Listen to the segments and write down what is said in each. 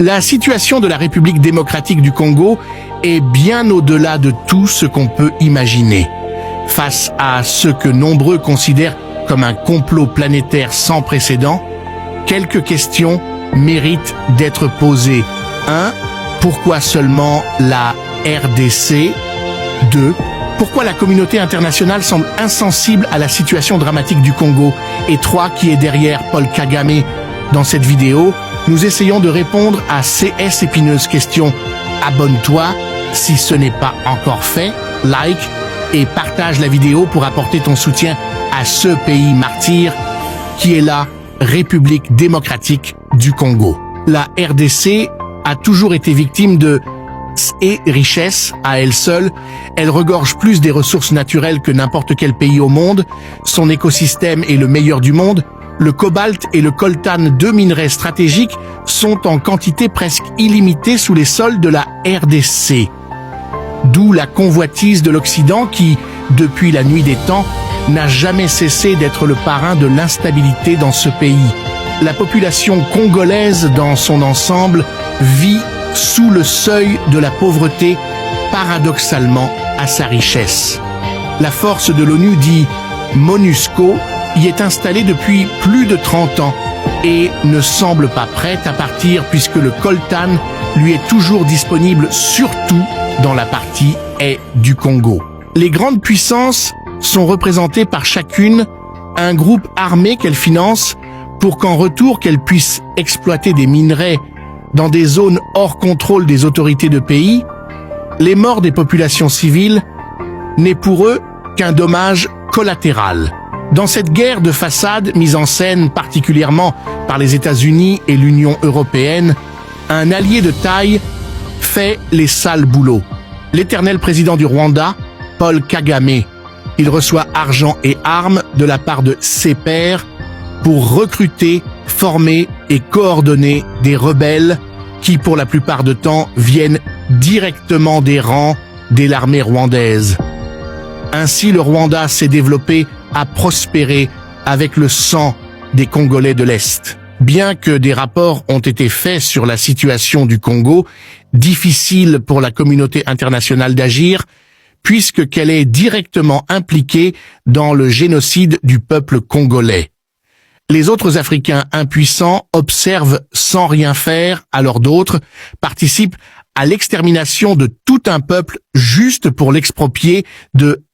La situation de la République démocratique du Congo est bien au-delà de tout ce qu'on peut imaginer. Face à ce que nombreux considèrent comme un complot planétaire sans précédent, quelques questions méritent d'être posées. 1. Pourquoi seulement la RDC? 2. Pourquoi la communauté internationale semble insensible à la situation dramatique du Congo? Et 3. Qui est derrière Paul Kagame? Dans cette vidéo, nous essayons de répondre à ces épineuses questions. Abonne-toi si ce n'est pas encore fait, like et partage la vidéo pour apporter ton soutien à ce pays martyr qui est la République démocratique du Congo. La RDC a toujours été victime de ses richesses à elle seule. Elle regorge plus des ressources naturelles que n'importe quel pays au monde. Son écosystème est le meilleur du monde. Le cobalt et le coltan, deux minerais stratégiques, sont en quantité presque illimitée sous les sols de la RDC. D'où la convoitise de l'Occident qui, depuis la nuit des temps, n'a jamais cessé d'être le parrain de l'instabilité dans ce pays. La population congolaise dans son ensemble vit sous le seuil de la pauvreté, paradoxalement à sa richesse. La force de l'ONU dit MONUSCO y est installée depuis plus de 30 ans et ne semble pas prête à partir puisque le coltan lui est toujours disponible, surtout dans la partie est du Congo. Les grandes puissances sont représentées par chacune un groupe armé qu'elles financent pour qu'en retour qu'elles puissent exploiter des minerais dans des zones hors contrôle des autorités de pays. Les morts des populations civiles n'est pour eux qu'un dommage collatéral. Dans cette guerre de façade mise en scène particulièrement par les États-Unis et l'Union européenne, un allié de taille fait les sales boulots. L'éternel président du Rwanda, Paul Kagame, il reçoit argent et armes de la part de ses pairs pour recruter, former et coordonner des rebelles qui, pour la plupart du temps, viennent directement des rangs de l'armée rwandaise. Ainsi, le Rwanda s'est développé, a prospéré avec le sang des Congolais de l'Est. Bien que des rapports ont été faits sur la situation du Congo, difficile pour la communauté internationale d'agir, puisque qu'elle est directement impliquée dans le génocide du peuple congolais. Les autres Africains impuissants observent sans rien faire, alors d'autres participent à l'extermination de tout un peuple juste pour l'exproprier de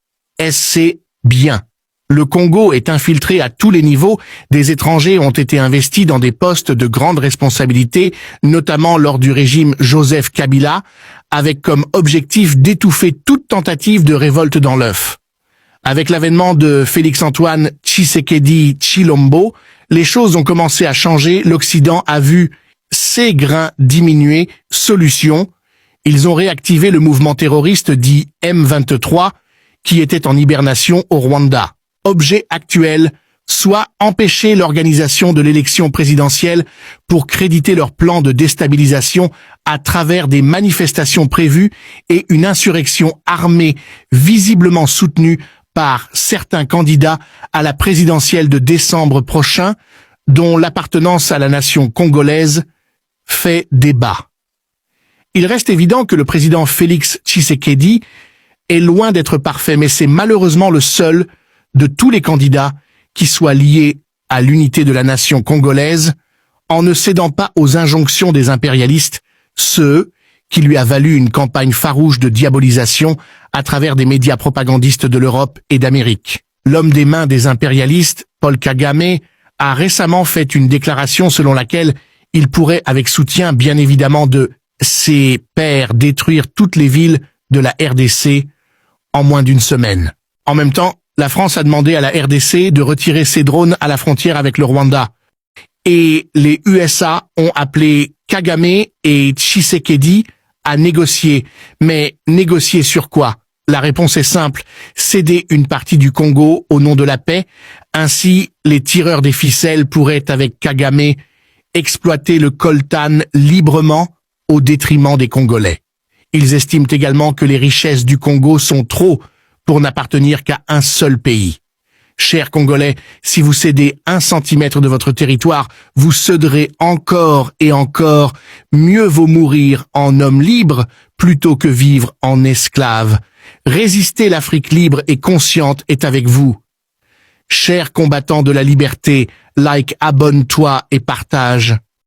ses biens. Le Congo est infiltré à tous les niveaux, des étrangers ont été investis dans des postes de grande responsabilité, notamment lors du régime Joseph Kabila, avec comme objectif d'étouffer toute tentative de révolte dans l'œuf. Avec l'avènement de Félix-Antoine Tshisekedi Tshilombo, les choses ont commencé à changer, l'Occident a vu ses grains diminuer. Solution, ils ont réactivé le mouvement terroriste dit M23, qui était en hibernation au Rwanda. Objet actuel, soit empêcher l'organisation de l'élection présidentielle pour créditer leur plan de déstabilisation à travers des manifestations prévues et une insurrection armée visiblement soutenue par certains candidats à la présidentielle de décembre prochain, dont l'appartenance à la nation congolaise fait débat. Il reste évident que le président Félix Tshisekedi est loin d'être parfait, mais c'est malheureusement le seul de tous les candidats qui soient liés à l'unité de la nation congolaise en ne cédant pas aux injonctions des impérialistes, ceux qui lui a valu une campagne farouche de diabolisation à travers des médias propagandistes de l'Europe et d'Amérique. L'homme des mains des impérialistes, Paul Kagame, a récemment fait une déclaration selon laquelle il pourrait, avec soutien bien évidemment de ses pairs, détruire toutes les villes de la RDC en moins d'une semaine. En même temps, la France a demandé à la RDC de retirer ses drones à la frontière avec le Rwanda. Et les USA ont appelé Kagame et Tshisekedi à négocier. Mais négocier sur quoi? La réponse est simple, céder une partie du Congo au nom de la paix. Ainsi, les tireurs des ficelles pourraient, avec Kagame, exploiter le coltan librement au détriment des Congolais. Ils estiment également que les richesses du Congo sont trop pour n'appartenir qu'à un seul pays. Chers Congolais, si vous cédez 1 centimètre de votre territoire, vous céderez encore et encore. Mieux vaut mourir en homme libre plutôt que vivre en esclave. Résister, l'Afrique libre et consciente est avec vous. Chers combattants de la liberté, like, abonne-toi et partage.